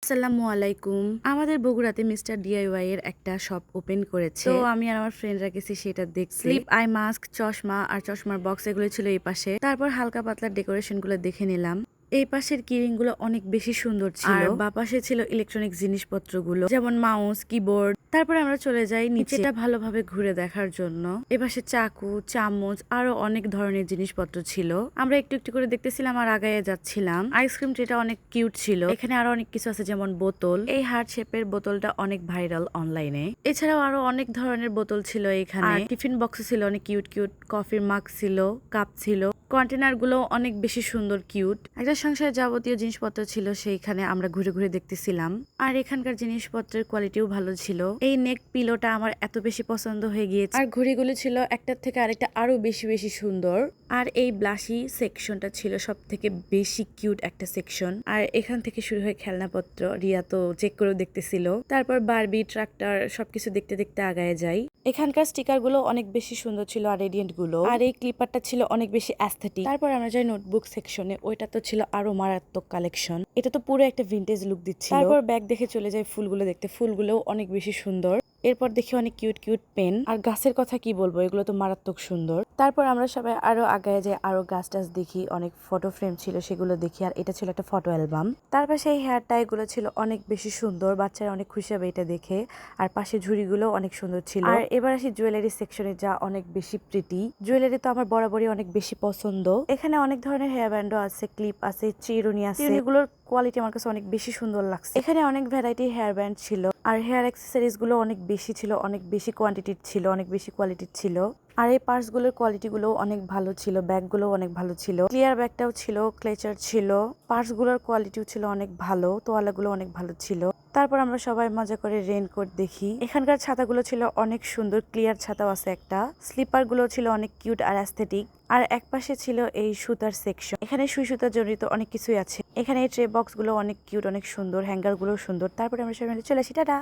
আসসালামু আলাইকুম। আমাদের বগুড়াতে মিস্টার ডিআইওয়াই এর একটা শপ ওপেন করেছে। তো আমি আর আমার ফ্রেন্ডরা গেছি সেটা দেখতে। স্লিপ আই মাস্ক, চশমা আর চশমার বক্স এগুলো ছিল এই পাশে। তারপর হালকা পাতলা ডেকোরেশন গুলো দেখে নিলাম। এই পাশের কিরিং গুলো অনেক বেশি সুন্দর ছিল। আর বা পাশে ছিল ইলেকট্রনিক জিনিসপত্র গুলো, যেমন মাউস, কিবোর্ড। তারপরে আমরা চলে যাই নিচেটা ভালোভাবে ঘুরে দেখার জন্য। এপাশে চাকু, চামচ আরো অনেক ধরনের জিনিসপত্র ছিল। আমরা একটু একটু করে দেখতেছিলাম আর আগায়ে যাচ্ছিলাম। আইসক্রিম ট্রেটা অনেক কিউট ছিল। এখানে আরো অনেক কিছু আছে, যেমন বোতল। এই হার্ট শেপের বোতলটা অনেক ভাইরাল অনলাইনে। এছাড়াও আরো অনেক ধরনের বোতল ছিল এখানে। আর টিফিন বক্স ছিল অনেক কিউট কিউট। কফির মাগ ছিল, কাপ ছিল। কন্টেনার গুলো অনেক বেশি সুন্দর, কিউট। একটা সংসারের যাবতীয় জিনিসপত্র ছিল সেইখানে আমরা ঘুরে ঘুরে দেখতেছিলাম। আর এখানকার জিনিসপত্রের কোয়ালিটিও ভালো ছিল। এই নেক পিলোটা আমার এত বেশি পছন্দ হয়ে গিয়েছে। আর ঘড়িগুলো ছিল একটার থেকে আরেকটা আরো বেশি বেশি সুন্দর। আর এই ব্লাশি সেকশনটা ছিল সব থেকে বেশি কিউট একটা সেকশন। আর এখান থেকে শুরু হয়ে খেলনাপত্র। রিয়া তো চেক করেও দেখতেছিল। তারপর বারবি, ট্রাক্টর সবকিছু দেখতে দেখতে আগায় যাই। এখানকার স্টিকার গুলো অনেক বেশি সুন্দর ছিল, আর রেডিয়েন্ট গুলো। আর এই ক্লিপারটা ছিল অনেক বেশি অ্যাস্থেটিক। তারপর আমরা যাই নোটবুক সেকশনে। ওইটা তো ছিল আরো মারাত্মক কালেকশন। এটা তো পুরো একটা ভিন্টেজ লুক দিচ্ছিল। তারপর ব্যাগ দেখে চলে যাই ফুলগুলো দেখতে। ফুলগুলো অনেক বেশি সুন্দর। এরপর দেখি অনেক কিউট কিউট পেন। আর গাছের কথা কি বলবো, এগুলো তো মারাত্মক সুন্দর। তারপর আমরা সবাই আরো আগায় যাই, আরো গাছ টাছ দেখি। অনেক ফটো ফ্রেম ছিল, সেগুলো দেখি। আর এটা ছিল একটা ফটো অ্যালবাম। তারপর সেই হেয়ার টাই গুলো ছিল অনেক বেশি সুন্দর। বাচ্চারা অনেক খুশি হবে এটা দেখে। আর পাশে ঝুড়িগুলো অনেক সুন্দর ছিল। আর এবার আসি জুয়েলারি সেকশনে, যা অনেক বেশি প্রিটি। জুয়েলারি তো আমার বরাবরই অনেক বেশি পছন্দ। এখানে অনেক ধরনের হেয়ার ব্যান্ডও আছে, ক্লিপ আছে, চিরুনি আছে। চিরুনিগুলোর কোয়ালিটি আমার কাছে অনেক বেশি সুন্দর লাগছে। এখানে অনেক ভ্যারাইটি হেয়ার ব্যান্ড ছিল। আর হেয়ার অ্যাক্সেসরিজ গুলো অনেক বেশি ছিল, অনেক বেশি কোয়ান্টিটির ছিল, অনেক বেশি কোয়ালিটির ছিল। আর এই পার্স গুলোর কোয়ালিটি গুলো অনেক ভালো ছিল। ব্যাগ গুলো অনেক ভালো ছিল। ক্লিয়ার ব্যাগটাও ছিল, ক্লেচার ছিল। পার্স গুলোর কোয়ালিটিও ছিল অনেক ভালো। তোয়ালা গুলো অনেক ভালো ছিল। তারপর আমরা সবাই মজা করে রেইনকোট দেখি। এখানকার ছাতাগুলো ছিল অনেক সুন্দর, ক্লিয়ার ছাতাও আছে একটা। স্লিপার গুলো ছিল অনেক কিউট আর অ্যাস্থেটিক। আর এক পাশে ছিল এই সুতার সেকশন। এখানে সুই সুতা জড়িত অনেক কিছুই আছে। এখানে এই ট্রে বক্স গুলো অনেক কিউট, অনেক সুন্দর। হ্যাঙ্গার গুলো সুন্দর। তারপরে আমরা সবাই মিলে চলে আসি, টাটা।